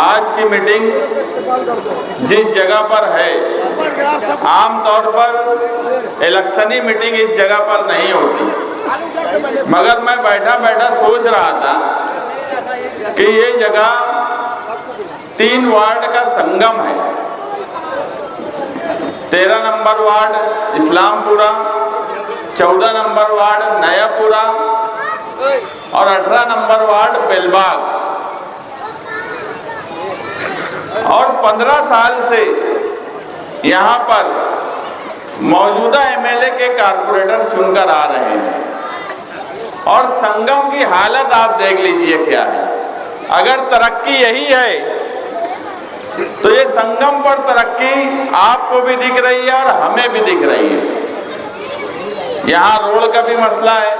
आज की मीटिंग जिस जगह पर है, आमतौर पर इलेक्शनी मीटिंग इस जगह पर नहीं होती, मगर मैं बैठा बैठा सोच रहा था कि ये जगह 3 वार्ड का संगम है। 13 number ward Islampura, 14 number ward Nayapura और 18 नंबर वार्ड बेलबाग। और 15 साल से यहाँ पर मौजूदा एमएलए के कारपोरेटर चुनकर आ रहे हैं और संगम की हालत आप देख लीजिए क्या है। अगर तरक्की यही है तो ये संगम पर तरक्की आपको भी दिख रही है और हमें भी दिख रही है। यहाँ रोड का भी मसला है,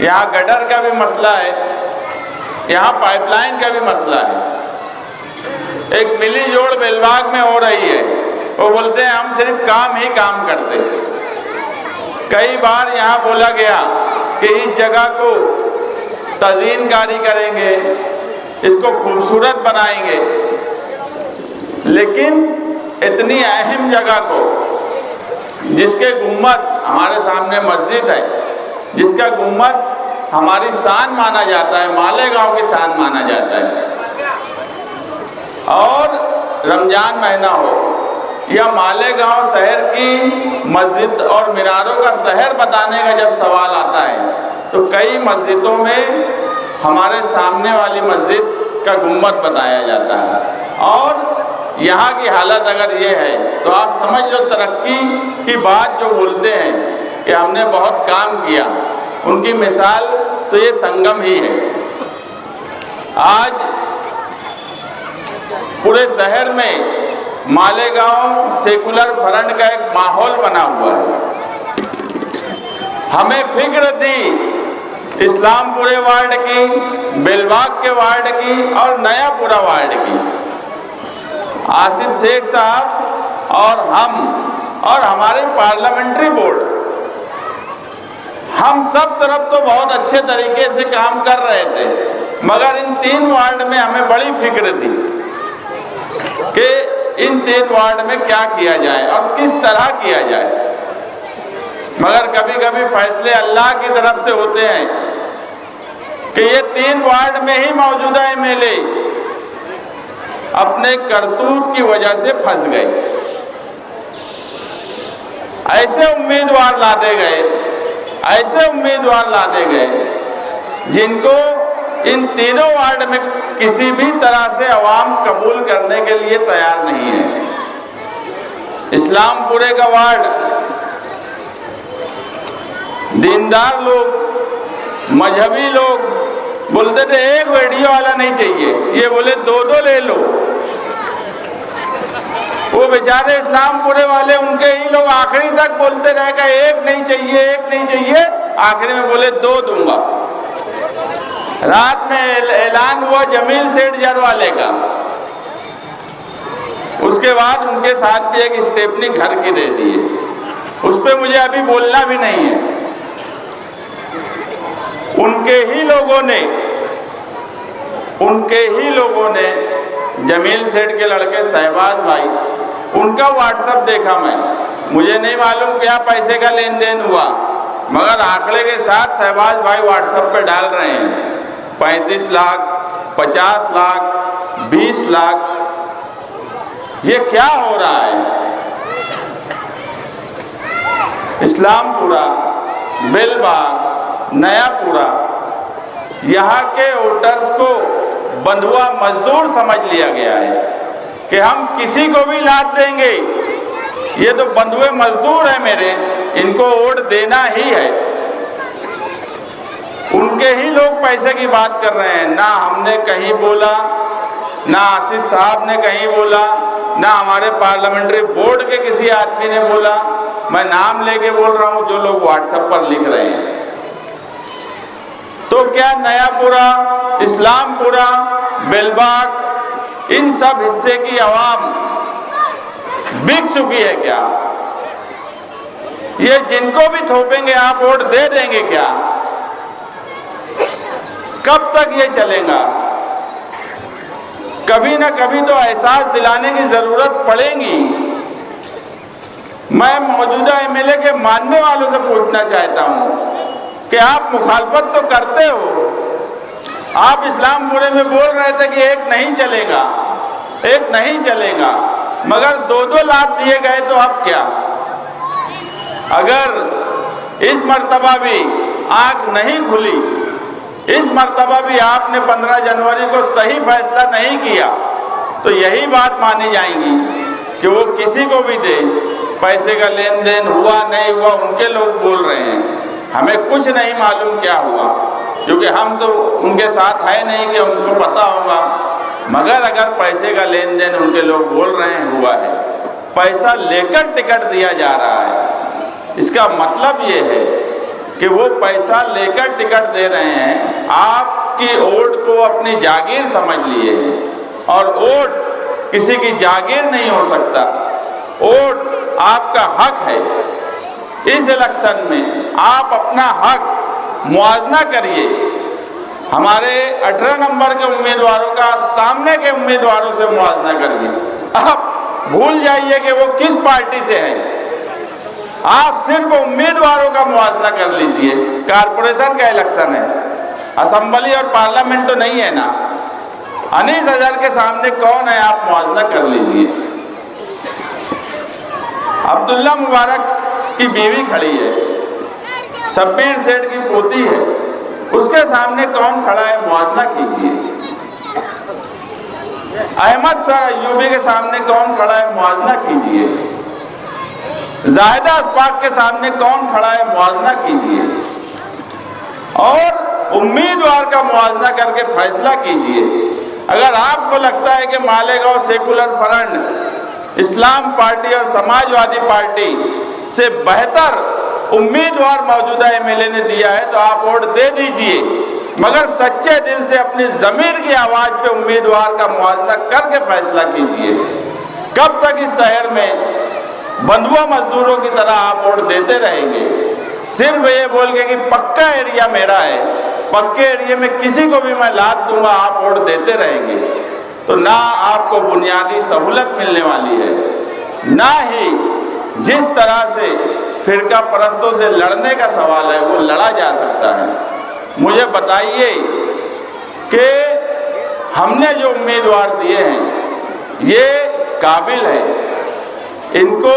यहाँ गटर का भी मसला है, यहाँ पाइपलाइन का भी मसला है। एक मिली जोड़ बेलबाग में हो रही है, वो बोलते हैं हम सिर्फ काम ही काम करते हैं। कई बार यहाँ बोला गया कि इस जगह को तज़ीनकारी करेंगे, इसको खूबसूरत बनाएंगे, लेकिन इतनी अहम जगह को, जिसके गुम्बद हमारे सामने मस्जिद है, जिसका गुम्बद हमारी शान माना जाता है, मालेगांव की शान माना जाता है, और रमजान महीना हो या मालेगांव शहर की मस्जिद और मीनारों का शहर बताने का जब सवाल आता है तो कई मस्जिदों में हमारे सामने वाली मस्जिद का गुम्बद बताया जाता है। और यहाँ की हालत अगर ये है तो आप समझ लो तरक्की की बात जो बोलते हैं कि हमने बहुत काम किया, उनकी मिसाल तो ये संगम ही है। आज पूरे शहर में मालेगांव सेकुलर फ्रंट का एक माहौल बना हुआ है। हमें फिक्र थी इस्लामपुरे वार्ड की, बेलबाग के वार्ड की और नयापुरा वार्ड की। आसिफ शेख साहब और हम और हमारे पार्लियामेंट्री बोर्ड, हम सब तरफ तो बहुत अच्छे तरीके से काम कर रहे थे, मगर इन 3 वार्ड में हमें बड़ी फिक्र थी कि इन 3 वार्ड में क्या किया जाए और किस तरह किया जाए। मगर कभी कभी फैसले अल्लाह की तरफ से होते हैं कि ये 3 वार्ड में ही मौजूदा एमएलए अपने करतूत की वजह से फंस गए। ऐसे उम्मीदवार लादे गए जिनको इन तीनों वार्ड में किसी भी तरह से अवाम कबूल करने के लिए तैयार नहीं है। इस्लामपुरे का वार्ड दीनदार लोग, मजहबी लोग बोलते थे एक वीडियो वाला नहीं चाहिए, ये बोले 2-2 ले लो। वो बेचारे इस्लामपुरे वाले, उनके ही लोग आखिरी तक बोलते रह गए एक नहीं चाहिए, आखिरी में बोले 2 दूंगा। रात में ऐलान हुआ जमील सेठ जर वाले का, उसके बाद उनके साथ भी एक स्टेपनी घर की दे दी है। उस पर मुझे अभी बोलना भी नहीं है। उनके ही लोगों ने जमील सेठ के लड़के शहबाज भाई, उनका व्हाट्सएप देखा मैं, मुझे नहीं मालूम क्या पैसे का लेन देन हुआ, मगर आंकड़े के साथ शहबाज भाई व्हाट्सएप पे डाल रहे हैं 35 लाख, 50 लाख, 20 लाख। ये क्या हो रहा है? इस्लामपुरा, बेलबाग, नयापुरा, यहाँ के वोटर्स को बंधुआ मजदूर समझ लिया गया है कि हम किसी को भी लाद देंगे, ये तो बंधुए मजदूर है मेरे, इनको वोट देना ही है। उनके ही लोग पैसे की बात कर रहे हैं। ना हमने कहीं बोला, ना आसिफ साहब ने कहीं बोला, ना हमारे पार्लियामेंट्री बोर्ड के किसी आदमी ने बोला। मैं नाम लेके बोल रहा हूँ जो लोग व्हाट्सएप पर लिख रहे हैं। तो क्या नयापुरा, इस्लामपुरा, बेलबाग, इन सब हिस्से की आवाम बिक चुकी है क्या? ये जिनको भी थोपेंगे आप वोट दे देंगे क्या? कब तक ये चलेगा? कभी ना कभी तो एहसास दिलाने की ज़रूरत पड़ेगी। मैं मौजूदा एमएलए के मानने वालों से पूछना चाहता हूँ कि आप मुखालफत तो करते हो, आप इस्लामपुरे में बोल रहे थे कि एक नहीं चलेगा, एक नहीं चलेगा, मगर 2-2 लाख दिए गए तो अब क्या? अगर इस मर्तबा भी आंख नहीं खुली, इस मर्तबा भी आपने 15 जनवरी को सही फैसला नहीं किया, तो यही बात मानी जाएगी कि वो किसी को भी दे, पैसे का लेन देन हुआ नहीं हुआ उनके लोग बोल रहे हैं, हमें कुछ नहीं मालूम क्या हुआ, क्योंकि हम तो उनके साथ है नहीं कि उनको पता होगा। मगर अगर पैसे का लेन देन उनके लोग बोल रहे हैं हुआ है, पैसा लेकर टिकट दिया जा रहा है, इसका मतलब ये है कि वो पैसा लेकर टिकट दे रहे हैं, आपकी वोट को अपनी जागीर समझ लिए हैं। और वोट किसी की जागीर नहीं हो सकता, वोट आपका हक है। इस इलेक्शन में आप अपना हक मुआवजा करिए। हमारे 18 नंबर के उम्मीदवारों का सामने के उम्मीदवारों से मुआवजा करिए। आप भूल जाइए कि वो किस पार्टी से हैं, आप सिर्फ उम्मीदवारों का मुआवजा कर लीजिए। कारपोरेशन का इलेक्शन है, असेंबली और पार्लियामेंट तो नहीं है ना। अनीस अजहर के सामने कौन है, आप मुआवजा कर लीजिए। अब्दुल्ला मुबारक की बीवी खड़ी है, शब्बीर सेठ की पोती है, उसके सामने कौन खड़ा है, मुआवजा कीजिए। अहमद सर अय्यूबी के सामने कौन खड़ा है, मुआवजा कीजिए। जाहिदा अस्पाक के सामने कौन खड़ा है, मुआवजा कीजिए और उम्मीदवार का मुआवजा करके फैसला कीजिए। अगर आपको लगता है कि मालेगांव सेकुलर फ्रंट इस्लाम पार्टी और समाजवादी पार्टी से बेहतर उम्मीदवार मौजूदा एमएलए ने दिया है तो आप वोट दे दीजिए, मगर सच्चे दिल से अपनी जमीर की आवाज पे उम्मीदवार का मुआवजा करके फैसला कीजिए। कब तक इस शहर में बंधुआ मजदूरों की तरह आप वोट देते रहेंगे, सिर्फ ये बोल के कि पक्का एरिया मेरा है, पक्के एरिया में किसी को भी मैं लाद दूंगा, आप वोट देते रहेंगे, तो ना आपको बुनियादी सहूलत मिलने वाली है, ना ही जिस तरह से फिरका परस्तों से लड़ने का सवाल है वो लड़ा जा सकता है। मुझे बताइए कि हमने जो उम्मीदवार दिए हैं ये काबिल है, इनको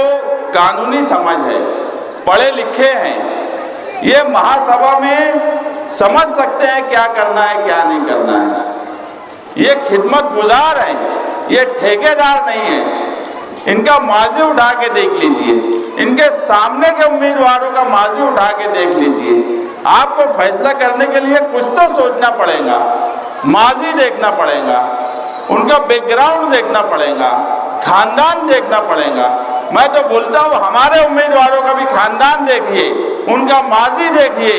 कानूनी समझ है, पढ़े लिखे हैं, ये महासभा में समझ सकते हैं क्या करना है क्या नहीं करना है, ये खिदमत गुजार हैं, ये ठेकेदार नहीं है। इनका माजी उठा के देख लीजिए, इनके सामने के उम्मीदवारों का माजी उठा के देख लीजिए। आपको फैसला करने के लिए कुछ तो सोचना पड़ेगा, माजी देखना पड़ेगा, उनका बैकग्राउंड देखना पड़ेगा, खानदान देखना पड़ेगा। मैं तो बोलता हूँ हमारे उम्मीदवारों का भी खानदान देखिए, उनका माजी देखिए,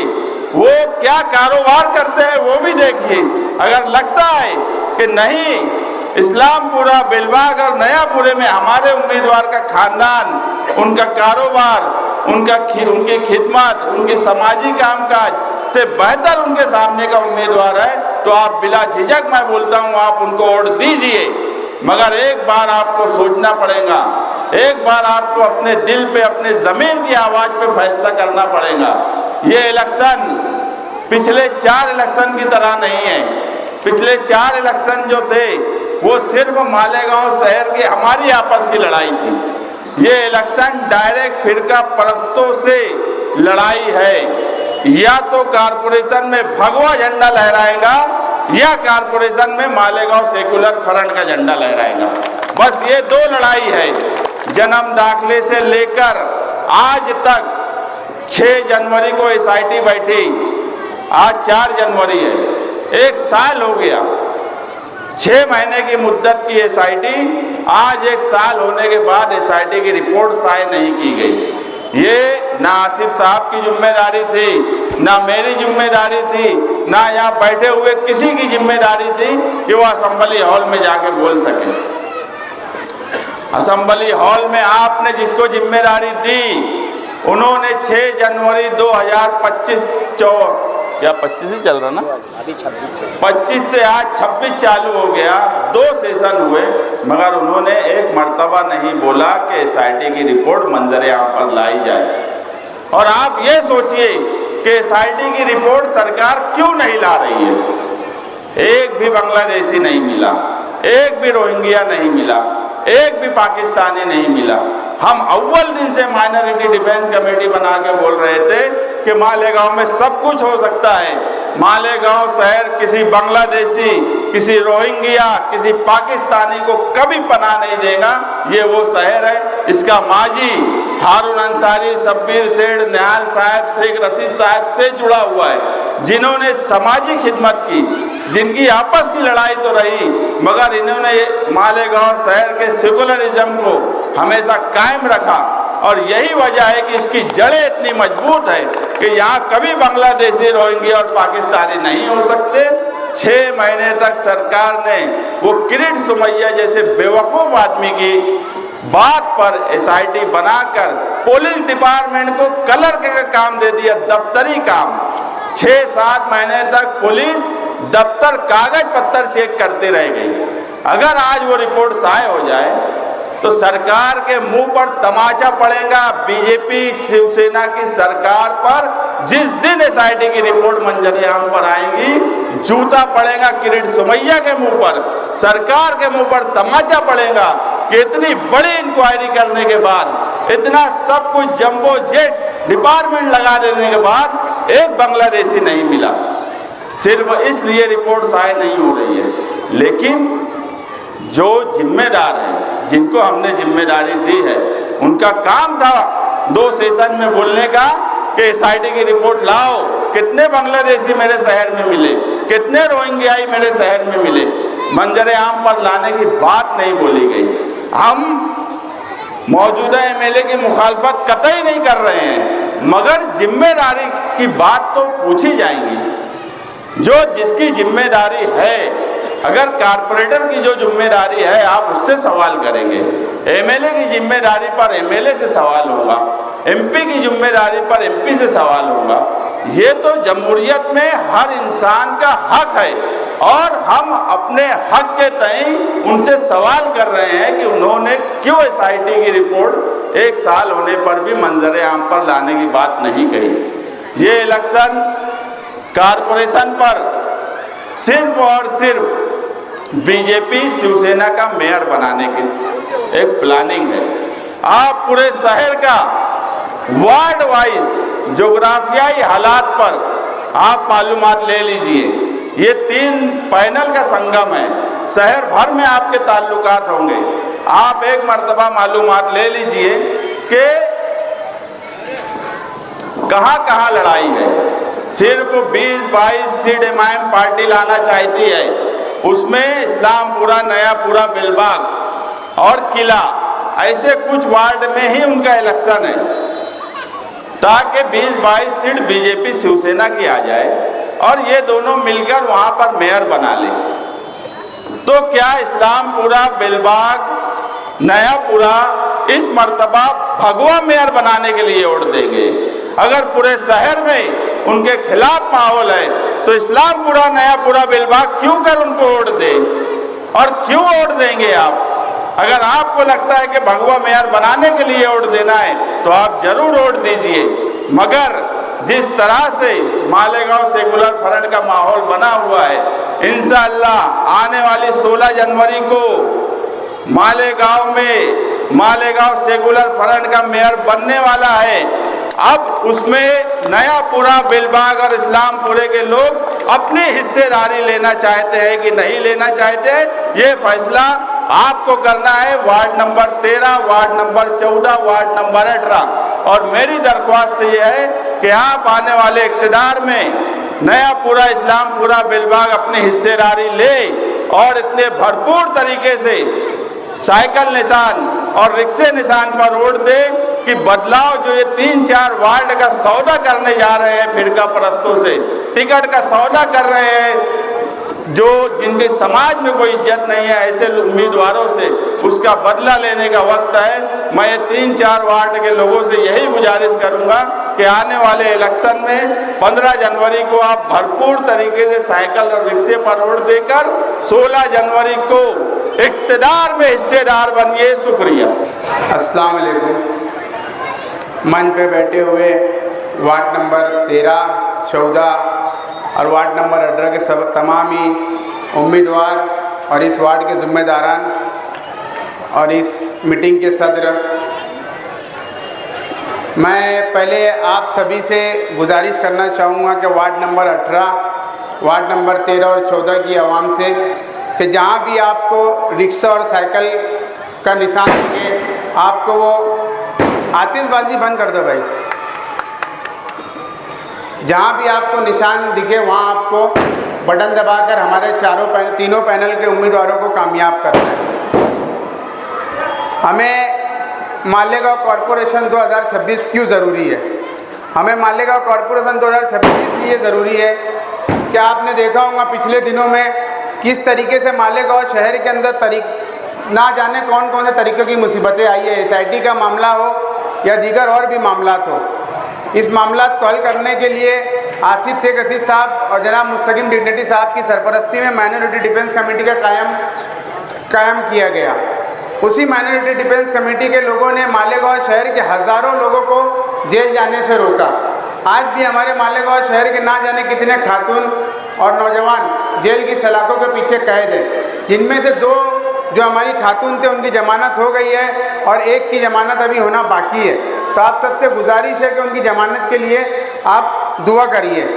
वो क्या कारोबार करते हैं वो भी देखिए। अगर लगता है कि नहीं इस्लामपुरा, बेलबाग और नयापुरे में हमारे उम्मीदवार का खानदान, उनका कारोबार, उनकी खिदमत, उनके समाजी कामकाज से बेहतर उनके सामने का उम्मीदवार है तो आप बिला झिझक मैं बोलता हूँ आप उनको वोट दीजिए। मगर एक बार आपको सोचना पड़ेगा, एक बार आपको अपने दिल पे, अपने ज़मीन की आवाज़ पे फैसला करना पड़ेगा। ये इलेक्शन पिछले 4 इलेक्शन की तरह नहीं है। पिछले 4 इलेक्शन जो थे वो सिर्फ मालेगांव शहर की हमारी आपस की लड़ाई थी। ये इलेक्शन डायरेक्ट फिरका परस्तों से लड़ाई है। या तो कारपोरेशन में भगवा झंडा लहराएगा या कारपोरेशन में मालेगांव सेकुलर फ्रंट का झंडा लहराएगा। बस ये 2 लड़ाई है। जन्म दाखिले से लेकर आज तक 6 जनवरी को एसआईटी बैठी, आज 4 जनवरी है, 1 साल हो गया। 6 महीने की मुद्दत की एसआईटी, आज 1 साल होने के बाद एसआईटी की रिपोर्ट शाये नहीं की गई। ये ना आसिफ साहब की जिम्मेदारी थी, ना मेरी जिम्मेदारी थी, ना यहाँ बैठे हुए किसी की जिम्मेदारी थी कि वो असेंबली हॉल में जाके बोल सके। असेंबली हॉल में आपने जिसको जिम्मेदारी दी उन्होंने 6 जनवरी 2025 क्या 25 ही चल रहा ना, अभी 25 से आज 26 चालू हो गया, 2 सेशन हुए, मगर उन्होंने एक मर्तबा नहीं बोला कि SIT की रिपोर्ट मंजर-ए-आम पर लाई जाए। और आप ये सोचिए कि SIT की रिपोर्ट सरकार क्यों नहीं ला रही है। एक भी बांग्लादेशी नहीं मिला, एक भी रोहिंग्या नहीं मिला, एक भी पाकिस्तानी नहीं मिला। हम अव्वल दिन से माइनॉरिटी डिफेंस कमेटी बना के बोल रहे थे कि मालेगांव में सब कुछ हो सकता है। मालेगांव शहर किसी बांग्लादेशी, किसी रोहिंग्या, किसी पाकिस्तानी को कभी पनाह नहीं देगा। ये वो शहर है, इसका माजी हारून अंसारी, शब्बीर सेठ, निहाल साहब, शेख रशीद साहब से जुड़ा हुआ है, जिन्होंने समाजी खिदमत की, जिनकी आपस की लड़ाई तो रही, मगर इन्होंने मालेगांव शहर के सेकुलरिज्म को हमेशा कायम रखा। और यही वजह है कि इसकी जड़ें इतनी मजबूत है कि यहाँ कभी बांग्लादेशी, रोहिंग्या और पाकिस्तानी नहीं हो सकते। 6 महीने तक सरकार ने वो किरीट सुमैया जैसे बेवकूफ़ आदमी की बात पर SIT बनाकर पुलिस डिपार्टमेंट को कलर के काम दे दिया, दफ्तरी काम। 6-7 महीने तक पुलिस दफ्तर कागज पत्तर चेक करते रह गई। अगर आज वो रिपोर्ट साय हो जाए तो सरकार के मुंह पर तमाचा पड़ेगा। बीजेपी शिवसेना की सरकार पर जिस दिन SIT की रिपोर्ट मंजर-ए-आम पर आएगी, जूता पड़ेगा किरीट सुमैया के मुंह पर, सरकार के मुंह पर तमाचा पड़ेगा कि इतनी बड़ी इंक्वायरी करने के बाद, इतना सब कुछ जंबो जेट डिपार्टमेंट लगा देने के बाद एक बांग्लादेशी नहीं मिला। सिर्फ इसलिए रिपोर्ट साय नहीं हो रही है। लेकिन जो जिम्मेदार हैं, जिनको हमने जिम्मेदारी दी है, उनका काम था 2 सेशन में बोलने का कि SIT की रिपोर्ट लाओ, कितने बांग्लादेशी मेरे शहर में मिले, कितने रोहिंग्याई मेरे शहर में मिले। मंजर-ए-आम पर लाने की बात नहीं बोली गई। हम मौजूदा MLA की मुखालफत कतई नहीं कर रहे हैं, मगर जिम्मेदारी की बात तो पूछी जाएंगी। जो जिसकी जिम्मेदारी है, अगर कारपोरेटर की जो जिम्मेदारी है आप उससे सवाल करेंगे, MLA की जिम्मेदारी पर MLA से सवाल होगा, MP की जिम्मेदारी पर MP से सवाल होगा। ये तो जमहूरियत में हर इंसान का हक है और हम अपने हक के तय उनसे सवाल कर रहे हैं कि उन्होंने क्यों SIT की रिपोर्ट 1 साल होने पर भी मंजर-ए-आम पर लाने की बात नहीं कही। ये इलेक्शन कारपोरेशन पर सिर्फ और सिर्फ बीजेपी शिवसेना का मेयर बनाने की एक प्लानिंग है। आप पूरे शहर का वार्ड वाइज जोग्राफियाई हालात पर आप मालूमात ले लीजिए। ये 3 पैनल का संगम है, शहर भर में आपके ताल्लुकात होंगे। आप एक मर्तबा मालूमात ले लीजिए कि कहाँ कहाँ लड़ाई है। सिर्फ 20-22 सीट MIM पार्टी लाना चाहती है, उसमें इस्लामपुरा, नयापुरा, बेलबाग और किला, ऐसे कुछ वार्ड में ही उनका इलेक्शन है, ताकि 20-22 सीट बीजेपी शिवसेना की आ जाए और ये दोनों मिलकर वहाँ पर मेयर बना ले। तो क्या इस्लामपुरा, बेलबाग, नयापुरा इस मर्तबा भगवा मेयर बनाने के लिए वोट देंगे? अगर पूरे शहर में उनके खिलाफ माहौल है तो इस्लामपुरा, नयापुरा, बेलबाग क्यों कर उनको वोट दें? और क्यों वोट देंगे आप? अगर आपको लगता है कि भगवा मेयर बनाने के लिए वोट देना है तो आप जरूर वोट दीजिए, मगर जिस तरह से मालेगांव सेकुलर फ्रंट का माहौल बना हुआ है, इंशाअल्लाह आने वाली 16 जनवरी को मालेगांव सेकुलर फ्रंट का मेयर बनने वाला है। अब उसमें नयापुरा, बेलबाग और इस्लामपुरे के लोग अपनी हिस्सेदारी लेना चाहते हैं कि नहीं लेना चाहते, ये फैसला आपको करना है। Ward number 13, ward number 14, ward number 18। और मेरी दरख्वास्त ये है कि आप आने वाले इक़्तिदार में नयापुरा, इस्लामपुरा, बेलबाग अपनी हिस्सेदारी ले और इतने भरपूर तरीके से साइकिल निशान और रिक्शे निशान पर वोट दे कि बदलाव जो ये 3-4 वार्ड का सौदा करने जा रहे हैं, फिरका परस्तों से टिकट का सौदा कर रहे हैं, जो जिनके समाज में कोई इज्जत नहीं है, ऐसे उम्मीदवारों से उसका बदला लेने का वक्त है। मैं 3-4 वार्ड के लोगों से यही गुजारिश करूंगा कि आने वाले इलेक्शन में 15 जनवरी को आप भरपूर तरीके से साइकिल और रिक्शे पर वोट देकर 16 जनवरी को इक़्तिदार में हिस्सेदार बनिए। शुक्रिया। अस्सलाम वालेकुम। मंच पे बैठे हुए वार्ड नंबर 13, 14 और वार्ड नंबर 18 के सब तमाम ही उम्मीदवार और इस वार्ड के ज़िम्मेदारान और इस मीटिंग के सदर, मैं पहले आप सभी से गुजारिश करना चाहूँगा कि वार्ड नंबर 18, वार्ड नंबर 13 और 14 की आवाम से कि जहाँ भी आपको रिक्शा और साइकिल का निशान दिखे, आपको वो आतिशबाजी बंद कर दो भाई। जहाँ भी आपको निशान दिखे वहाँ आपको बटन दबाकर हमारे तीनों पैनल के उम्मीदवारों को कामयाब करना है। हमें मालेगांव कॉरपोरेशन 2026 क्यों ज़रूरी है? हमें मालेगांव कॉरपोरेशन 2026 इसलिए ज़रूरी है कि आपने देखा होगा पिछले दिनों में किस तरीके से मालेगांव शहर के अंदर ना जाने कौन कौन से तरीक़ों की मुसीबतें आई है। SIT का मामला हो या दीगर और भी मामलात हो, इस मामलात को हल करने के लिए आसिफ शेख रशीद साहब और जनाब मुस्तकीम डिग्निटी साहब की सरपरस्ती में माइनॉरिटी डिफेंस कमेटी का कायम किया गया। उसी माइनॉरिटी डिफेंस कमेटी के लोगों ने मालेगांव शहर के हज़ारों लोगों को जेल जाने से रोका। आज भी हमारे मालेगांव शहर के ना जाने कितने खातून और नौजवान जेल की सलाखों के पीछे कैद हैं, जिनमें से 2 जो हमारी खातून थे उनकी ज़मानत हो गई है और एक की ज़मानत अभी होना बाकी है। तो आप सबसे गुजारिश है कि उनकी ज़मानत के लिए आप दुआ करिए।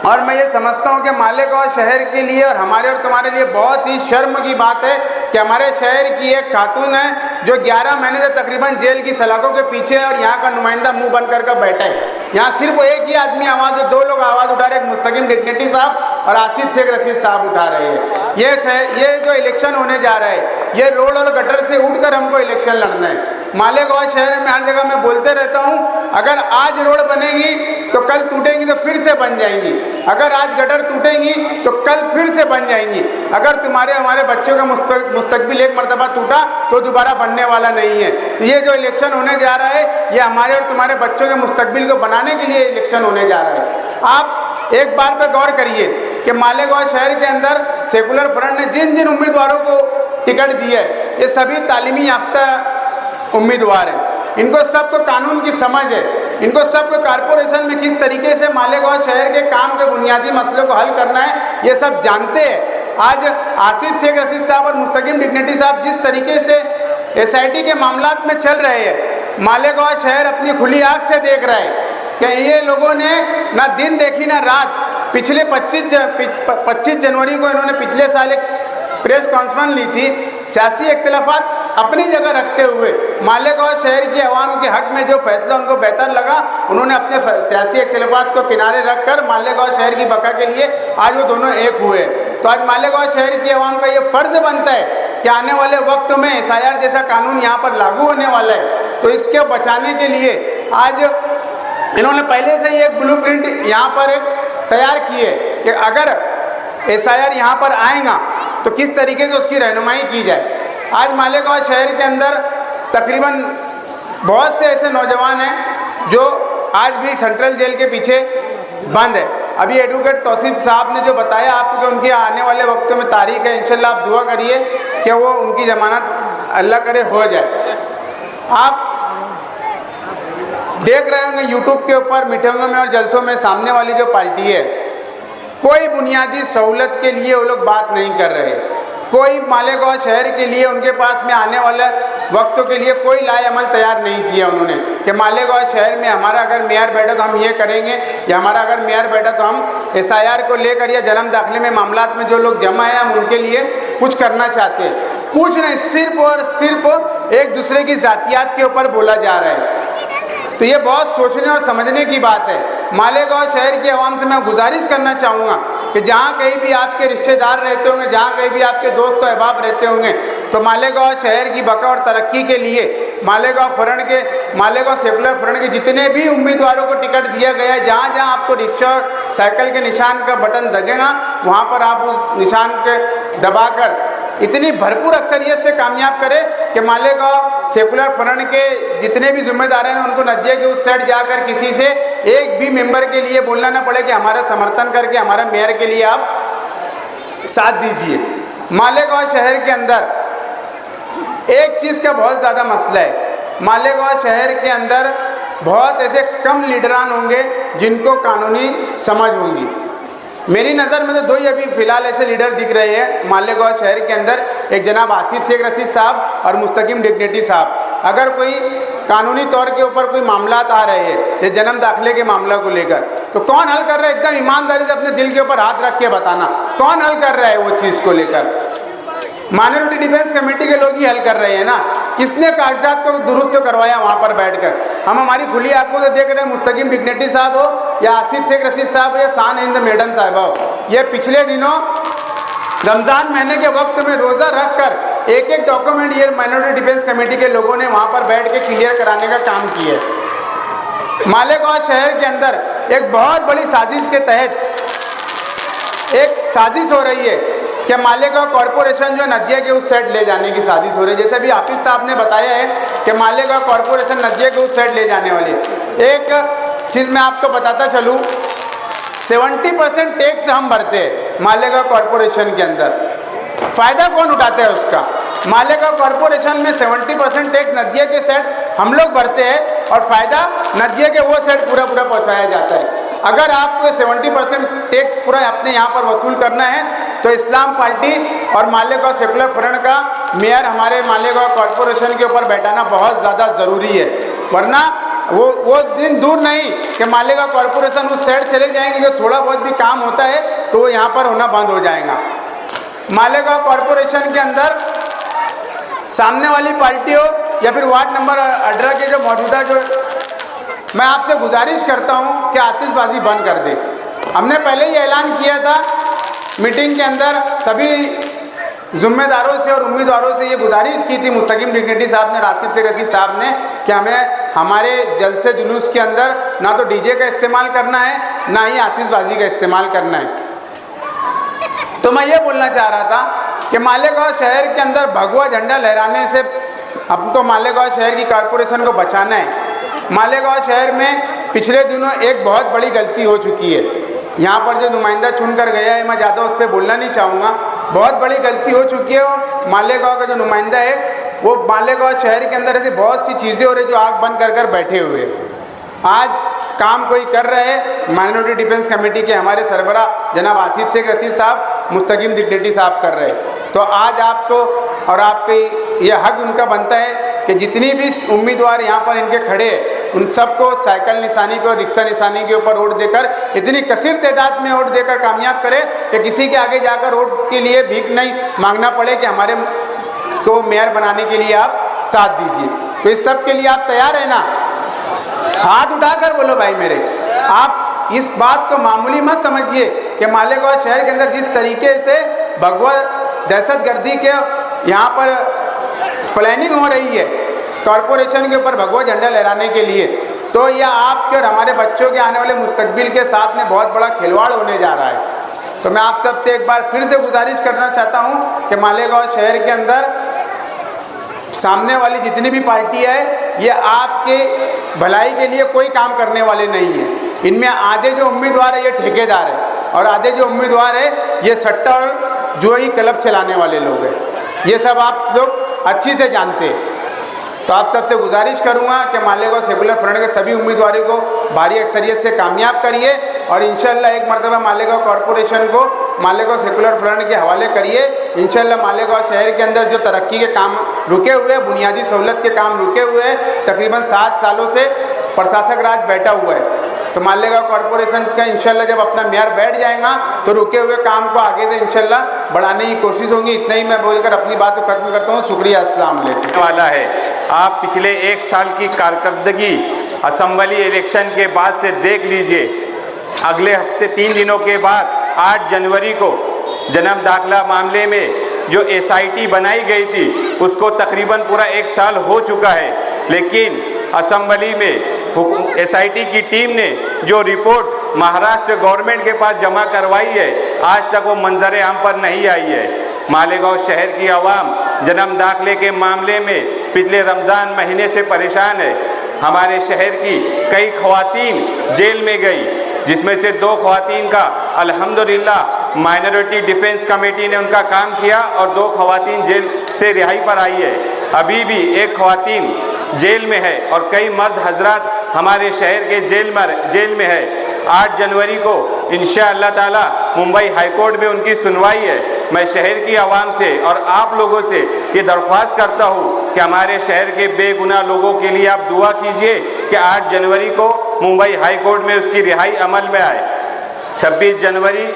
और मैं ये समझता हूँ कि मालेगांव शहर के लिए और हमारे और तुम्हारे लिए बहुत ही शर्म की बात है कि हमारे शहर की एक खातून है जो 11 महीने से तकरीबन जेल की सलाखों के पीछे है और यहाँ का नुमाइंदा मुंह बंद कर बैठा है। यहाँ सिर्फ एक ही आदमी आवाज़ है, 2 लोग आवाज़ उठा रहे हैं, मुस्तकीम डिग्निटी साहब और आसिफ शेख रशीद साहब उठा रहे हैं। ये जो इलेक्शन होने जा रहा है, ये रोड और गटर से उठकर हमको इलेक्शन लड़ना है। मालेगांव शहर में हर जगह मैं बोलते रहता हूँ, अगर आज रोड बनेगी तो कल टूटेंगी तो फिर से बन जाएंगी, अगर आज गटर टूटेंगी तो कल फिर से बन जाएंगी। अगर हमारे बच्चों का मुस्तकबिल एक मरतबा टूटा तो दोबारा बनने वाला नहीं है। तो ये जो इलेक्शन होने जा रहा है, ये हमारे और तुम्हारे बच्चों के मुस्तकबिल को बनाने के लिए इलेक्शन होने जा रहा है। आप एक बार पे गौर करिए कि मालेगांव शहर के अंदर सेकुलर फ्रंट ने जिन जिन उम्मीदवारों को टिकट दी है, ये सभी तालीमी याफ्ता उम्मीदवार हैं। इनको सबको कानून की समझ है, इनको सबको कॉरपोरेशन में किस तरीके से मालेगांव शहर के काम के बुनियादी मसलों को हल करना है, ये सब जानते हैं। आज आसिफ शेख रशीद साहब और मुस्तकीम डिग्निटी साहब जिस तरीके से SIT के मामलात में चल रहे हैं, मालेगांव शहर अपनी खुली आँख से देख रहा है कि ये लोगों ने ना दिन देखी ना रात। पिछले 25 जनवरी को इन्होंने पिछले साल एक प्रेस कॉन्फ्रेंस ली थी, सियासी इख्तिलाफात अपनी जगह रखते हुए मालेगांव शहर के अवाम के हक में जो फैसला उनको बेहतर लगा, उन्होंने अपने सियासी इख्तिलाफात को किनारे रखकर मालेगांव शहर की बका के लिए आज वो दोनों एक हुए। तो आज मालेगांव शहर की अवाम का ये फ़र्ज़ बनता है कि आने वाले वक्त में SIR जैसा कानून यहाँ पर लागू होने वाला है, तो इसके बचाने के लिए आज इन्होंने पहले से ही एक ब्लूप्रिंट यहाँ पर एक तैयार की है कि अगर SIR यहाँ पर आएगा तो किस तरीके से उसकी रहनुमाई की जाए। आज मालेगांव शहर के अंदर तकरीबन बहुत से ऐसे नौजवान हैं जो आज भी सेंट्रल जेल के पीछे बंद है। अभी एडवोकेट तौसीफ साहब ने जो बताया आपको कि उनके आने वाले वक्तों में तारीख है, इंशाल्लाह आप दुआ करिए कि वो उनकी ज़मानत अल्लाह करे हो जाए। आप देख रहे होंगे यूट्यूब के ऊपर मीटिंगों में और जलसों में सामने वाली जो पार्टी है, कोई बुनियादी सहूलत के लिए वो लोग बात नहीं कर रहे। कोई मालेगांव शहर के लिए उनके पास में आने वाले वक्तों के लिए कोई लाएअमल तैयार नहीं किया उन्होंने कि मालेगांव शहर में हमारा अगर मेयर बैठा तो हम ये करेंगे, या हमारा अगर मेयर बैठा तो हम SIR को लेकर या जन्म दाखिले में मामलात में जो लोग जमा हैं हम उनके लिए कुछ करना चाहते हैं। कुछ नहीं, सिर्फ और सिर्फ एक दूसरे की ज़ातियात के ऊपर बोला जा रहा है। तो ये बहुत सोचने और समझने की बात है। मालेगांव शहर की आवाम से मैं गुजारिश करना चाहूँगा कि जहाँ कहीं भी आपके रिश्तेदार रहते होंगे, जहाँ कहीं भी आपके दोस्त और अहबाब रहते होंगे, तो मालेगांव शहर की बका और तरक्की के लिए मालेगांव सेकुलर फ्रंट के जितने भी उम्मीदवारों को टिकट दिया गया है, जहाँ जहाँ आपको रिक्शा और साइकिल के निशान का बटन दगेगा, वहाँ पर आप उस निशान के दबाकर इतनी भरपूर अक्सरियत से कामयाब करें कि मालेगांव सेकुलर फ्रंट के जितने भी जिम्मेदार हैं उनको नदिया के उस साइड जाकर किसी से एक भी मेंबर के लिए बोलना ना पड़े कि हमारा समर्थन करके हमारा मेयर के लिए आप साथ दीजिए। मालेगांव शहर के अंदर एक चीज़ का बहुत ज़्यादा मसला है। मालेगांव शहर के अंदर बहुत ऐसे कम लीडरान होंगे जिनको कानूनी समझ होगी। मेरी नज़र में तो दो ही अभी फ़िलहाल ऐसे लीडर दिख रहे हैं मालेगांव शहर के अंदर, एक जनाब आसिफ शेख रशीद साहब और मुस्तकीम डिग्निटी साहब। अगर कोई कानूनी तौर के ऊपर कोई मामला आ रहे हैं, ये जन्म दाखिले के मामला को लेकर, तो कौन हल कर रहा है? एकदम ईमानदारी से अपने दिल के ऊपर हाथ रख के बताना कौन हल कर रहा है वो चीज़ को लेकर। माइनॉरिटी डिफेंस कमेटी के लोग ही हल कर रहे हैं ना। किसने कागजात को दुरुस्त करवाया वहाँ पर बैठकर? हम हमारी खुली आंखों से देख रहे हैं, मुस्तकीम डिग्निटी साहब हो या आसिफ शेख रशीद साहब हो या शान हिंद मैडम साहब हो, ये पिछले दिनों रमज़ान महीने के वक्त में रोज़ा रख कर एक एक डॉक्यूमेंट ये माइनॉरिटी डिफेंस कमेटी के लोगों ने वहाँ पर बैठ के क्लियर कराने का काम किया है। मालेगांव शहर के अंदर एक बहुत बड़ी साजिश के तहत एक साजिश हो रही है कि मालेगांव कॉरपोरेशन जो नदिया के उस साइड ले जाने की साजिश हो रही है। जैसे भी हाफिज साहब ने बताया है कि मालेगांव कॉरपोरेशन नदिया के उस साइड ले जाने वाली है। एक चीज़ मैं आपको बताता चलूँ, 70% टैक्स हम भरते हैं मालेगांव कॉरपोरेशन के अंदर। फ़ायदा कौन उठाता है उसका? मालेगांव कॉरपोरेशन में 70% टैक्स नदिया के साइड हम लोग भरते हैं और फ़ायदा नदिया के वो साइड पूरा पहुँचाया जाता है। अगर आपको 70% टैक्स पूरा अपने यहाँ पर वसूल करना है तो इस्लाम पार्टी और मालेगांव सेकुलर फ्रंट का मेयर हमारे मालेगांव कॉरपोरेशन के ऊपर बैठाना बहुत ज़्यादा ज़रूरी है। वरना वो दिन दूर नहीं कि मालेगांव कॉरपोरेशन उस साइड चले जाएंगे, जो थोड़ा बहुत भी काम होता है तो वो यहाँ पर होना बंद हो जाएगा। मालेगांव कॉरपोरेशन के अंदर सामने वाली पार्टी हो या फिर वार्ड नंबर 18 के जो मौजूदा जो, मैं आपसे गुजारिश करता हूं कि आतिशबाजी बंद कर दे। हमने पहले ही ऐलान किया था मीटिंग के अंदर, सभी जिम्मेदारों से और उम्मीदवारों से ये गुजारिश की थी मुस्तकीम डिग्निटी साहब ने, आसिफ शेख रशीद साहब ने, कि हमें हमारे जलसे जुलूस के अंदर ना तो डीजे का इस्तेमाल करना है ना ही आतिशबाजी का इस्तेमाल करना है। तो मैं ये बोलना चाह रहा था कि मालेगांव शहर के अंदर भगवा झंडा लहराने से हमको मालेगांव शहर की कॉरपोरेशन को बचाना है। मालेगांव शहर में पिछले दिनों एक बहुत बड़ी गलती हो चुकी है। यहाँ पर जो नुमाइंदा चुनकर गया है, मैं ज़्यादा उस पर बोलना नहीं चाहूँगा, बहुत बड़ी गलती हो चुकी है। और मालेगांव का जो नुमाइंदा है वो मालेगांव शहर के अंदर ऐसी बहुत सी चीज़ें हो रही जो आँख बंद कर बैठे हुए। आज काम कोई कर रहे हैं माइनॉरिटी डिफेंस कमेटी के हमारे सरबरा जनाब आसिफ शेख रशीद साहब, मुस्तकीम डिग्निटी साहब कर रहे हैं। तो आज आपको और आपके ये हक उनका बनता है कि जितनी भी उम्मीदवार यहाँ पर इनके खड़े हैं उन सबको साइकिल निशानी को, रिक्शा निशानी के ऊपर वोट देकर, इतनी कसीर तादाद में वोट देकर कामयाब करें कि किसी के आगे जाकर वोट के लिए भीख नहीं मांगना पड़े कि हमारे को मेयर बनाने के लिए आप साथ दीजिए। तो इस सब के लिए आप तैयार हैं ना? हाथ उठाकर बोलो भाई मेरे। आप इस बात को मामूली मत समझिए कि मालेगांव शहर के अंदर जिस तरीके से भगवा दहशतगर्दी के यहाँ पर प्लानिंग हो रही है कॉरपोरेशन के ऊपर भगवा झंडा लहराने के लिए, तो यह आपके और हमारे बच्चों के आने वाले मुस्तकबिल के साथ में बहुत बड़ा खिलवाड़ होने जा रहा है। तो मैं आप सबसे एक बार फिर से गुजारिश करना चाहता हूँ कि मालेगांव शहर के अंदर सामने वाली जितनी भी पार्टी है ये आपके भलाई के लिए कोई काम करने वाले नहीं है। इनमें आधे जो उम्मीदवार है ये ठेकेदार है और आधे जो उम्मीदवार है ये सट्टा और जुआ क्लब चलाने वाले लोग हैं। ये सब आप लोग अच्छी से जानते हैं। तो आप सबसे गुजारिश करूंगा कि मालेगांव सेकुलर फ्रंट के सभी उम्मीदवारों को भारी अक्सरियत से कामयाब करिए और इंशाल्लाह एक मरतबा मालेगांव कॉरपोरेशन को मालेगांव सेकुलर फ्रंट के हवाले करिए। इंशाल्लाह मालेगांव शहर के अंदर जो तरक्की के काम रुके हुए हैं, बुनियादी सहूलत के काम रुके हुए हैं, तकरीबन 7 सालों से प्रशासक राज बैठा हुआ है। तो मालेगांव कॉरपोरेशन का इंशाल्लाह जब अपना मेयर बैठ जाएगा तो रुके हुए काम को आगे से इंशाल्लाह बढ़ाने की कोशिश होगी। इतना ही मैं बोलकर अपनी बात को खत्म करता हूँ। शुक्रिया। अस्सलाम वालेकुम। वाला है आप पिछले 1 साल की कारकर्दगी असेंबली इलेक्शन के बाद से देख लीजिए। अगले हफ्ते 3 दिनों के बाद 8 जनवरी को जन्म दाखिला मामले में जो SIT बनाई गई थी उसको तकरीबन पूरा 1 साल हो चुका है। लेकिन असेंबली में एसआईटी की टीम ने जो रिपोर्ट महाराष्ट्र गवर्नमेंट के पास जमा करवाई है, आज तक वो मंजर आम पर नहीं आई है। मालेगांव शहर की आवाम जन्म दाखिले के मामले में पिछले रमज़ान महीने से परेशान है। हमारे शहर की कई ख़वातीन जेल में गई, जिसमें से 2 ख़वातीन का अल्हम्दुलिल्लाह माइनॉरिटी डिफेंस कमेटी ने उनका काम किया और 2 ख़वातीन जेल से रिहाई पर आई है। अभी भी एक ख़वातीन जेल में है और कई मर्द हजरात हमारे शहर के जेल में है। 8 जनवरी को इंशाअल्लाह ताला मुंबई हाई कोर्ट में उनकी सुनवाई है। मैं शहर की आवाम से और आप लोगों से ये दरख्वास्त करता हूँ कि हमारे शहर के बेगुनाह लोगों के लिए आप दुआ कीजिए कि 8 जनवरी को मुंबई हाई कोर्ट में उसकी रिहाई अमल में आए। 26 जनवरी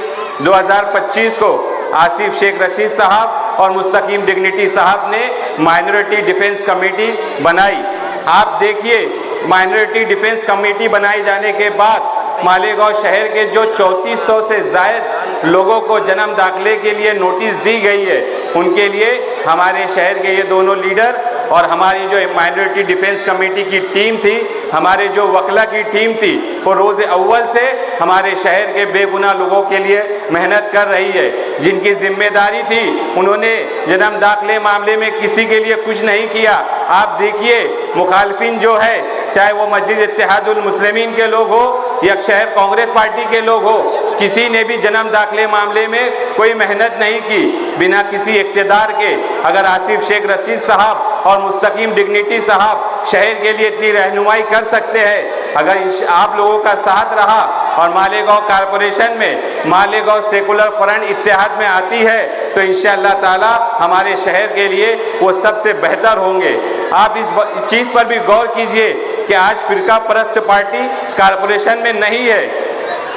2025 को आसिफ शेख रशीद साहब और मुस्तकीम डिग्निटी साहब ने माइनॉरिटी डिफेंस कमेटी बनाई। आप देखिए, माइनॉरिटी डिफेंस कमेटी बनाए जाने के बाद मालेगांव शहर के जो 3400 से ज़ायद लोगों को जन्म दाखिले के लिए नोटिस दी गई है, उनके लिए हमारे शहर के ये दोनों लीडर और हमारी जो माइनॉरिटी डिफेंस कमेटी की टीम थी, हमारे जो वकला की टीम थी, वो रोज़ अव्वल से हमारे शहर के बेगुनाह लोगों के लिए मेहनत कर रही है। जिनकी जिम्मेदारी थी, उन्होंने जन्म दाखिले मामले में किसी के लिए कुछ नहीं किया। आप देखिए, मुखालफिन जो है, चाहे वो मस्जिद इत्तेहादुल मुस्लिमीन के लोग हो या शहर कांग्रेस पार्टी के लोग हो, किसी ने भी जन्म दाखिले मामले में कोई मेहनत नहीं की। बिना किसी इक़्तिदार के अगर आसिफ शेख रशीद साहब और मुस्तकीम डिग्निटी साहब शहर के लिए इतनी रहनुमाई कर सकते हैं, अगर आप लोगों का साथ रहा और मालेगांव कारपोरेशन में मालेगांव सेकुलर फ्रंट इत्तेहाद में आती है, तो इंशाअल्लाह ताला हमारे शहर के लिए वो सबसे बेहतर होंगे। आप इस चीज़ पर भी गौर कीजिए कि आज फ़िरका परस्त पार्टी कारपोरेशन में नहीं है,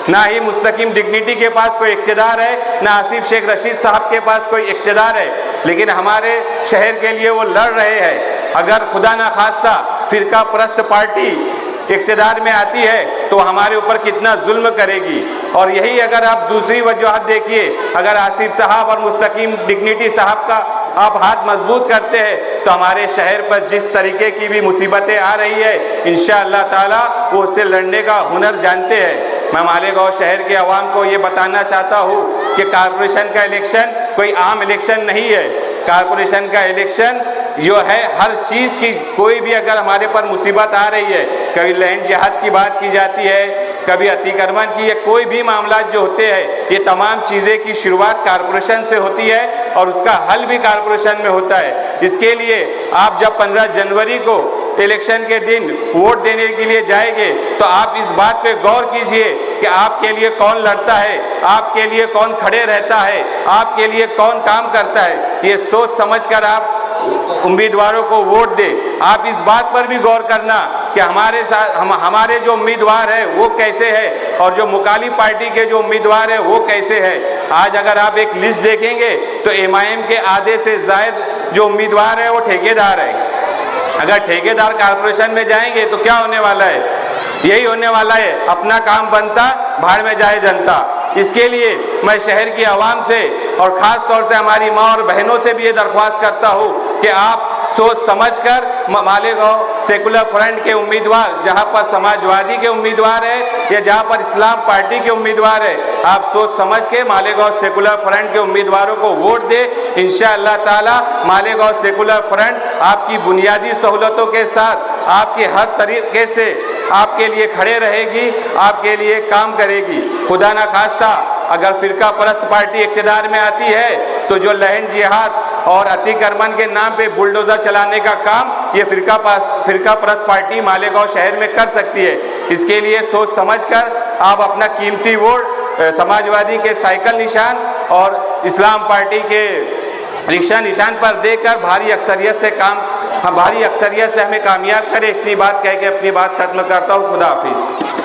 ना ही मुस्तकीम डिग्निटी के पास कोई इक़्तिदार है, ना आसिफ शेख रशीद साहब के पास कोई इक़्तिदार है, लेकिन हमारे शहर के लिए वो लड़ रहे हैं। अगर खुदा ना खास्ता फ़िरका परस्त पार्टी इक़्तिदार में आती है तो हमारे ऊपर कितना जुल्म करेगी। और यही अगर आप दूसरी वजूहत देखिए, अगर आसिफ साहब और मुस्तकीम डिग्निटी साहब का आप हाथ मजबूत करते हैं तो हमारे शहर पर जिस तरीके की भी मुसीबतें आ रही है, इंशाअल्लाह ताला वो उससे लड़ने का हुनर जानते हैं। मैं मालेगांव शहर के अवाम को ये बताना चाहता हूँ कि कारपोरेशन का इलेक्शन कोई आम इलेक्शन नहीं है। कारपोरेशन का इलेक्शन जो है, हर चीज़ की कोई भी अगर हमारे पर मुसीबत आ रही है, कभी लैंड जिहाद की बात की जाती है, कभी अतिक्रमण की, या कोई भी मामला जो होते हैं, ये तमाम चीज़ें की शुरुआत कारपोरेशन से होती है और उसका हल भी कारपोरेशन में होता है। इसके लिए आप जब 15 जनवरी को इलेक्शन के दिन वोट देने के लिए जाएंगे तो आप इस बात पे गौर कीजिए कि आपके लिए कौन लड़ता है, आपके लिए कौन खड़े रहता है, आपके लिए कौन काम करता है। ये सोच समझकर आप उम्मीदवारों को वोट दे। आप इस बात पर भी गौर करना कि हमारे साथ हमारे जो उम्मीदवार है वो कैसे है और जो मुखालिफ पार्टी के जो उम्मीदवार है वो कैसे है। आज अगर आप एक लिस्ट देखेंगे तो एमआईएम के आधे से ज़ायद जो उम्मीदवार है वो ठेकेदार है। अगर ठेकेदार कारपोरेशन में जाएंगे तो क्या होने वाला है? यही होने वाला है, अपना काम बनता भाड़ में जाए जनता। इसके लिए मैं शहर की आवाम से और ख़ास तौर से हमारी माँ और बहनों से भी ये दरख्वास्त करता हूँ कि आप सोच समझकर मालेगांव सेकुलर फ्रंट के उम्मीदवार, जहाँ पर समाजवादी के उम्मीदवार है या जहाँ पर इस्लाम पार्टी के उम्मीदवार है, आप सोच समझ के मालेगांव सेकुलर फ्रंट के उम्मीदवारों को वोट दे। इंशाअल्लाह ताला मालेगांव सेकुलर फ्रंट आपकी बुनियादी सहूलतों के साथ आपके हर तरीके से आपके लिए खड़े रहेगी, आपके लिए काम करेगी। खुदा ना खास्ता अगर फ़िरका परस्त पार्टी इक़्तिदार में आती है तो जो लैंड जिहाद और अतिक्रमण के नाम पे बुलडोज़र चलाने का काम ये फ़िरका परस्त पार्टी मालेगांव शहर में कर सकती है। इसके लिए सोच समझकर आप अपना कीमती वोट समाजवादी के साइकिल निशान और इस्लाम पार्टी के रिक्शा निशान पर देकर भारी अक्सरियत से हमें कामयाब करें। इतनी बात कह के अपनी बात खत्म करता हूँ। खुदा हाफिज़।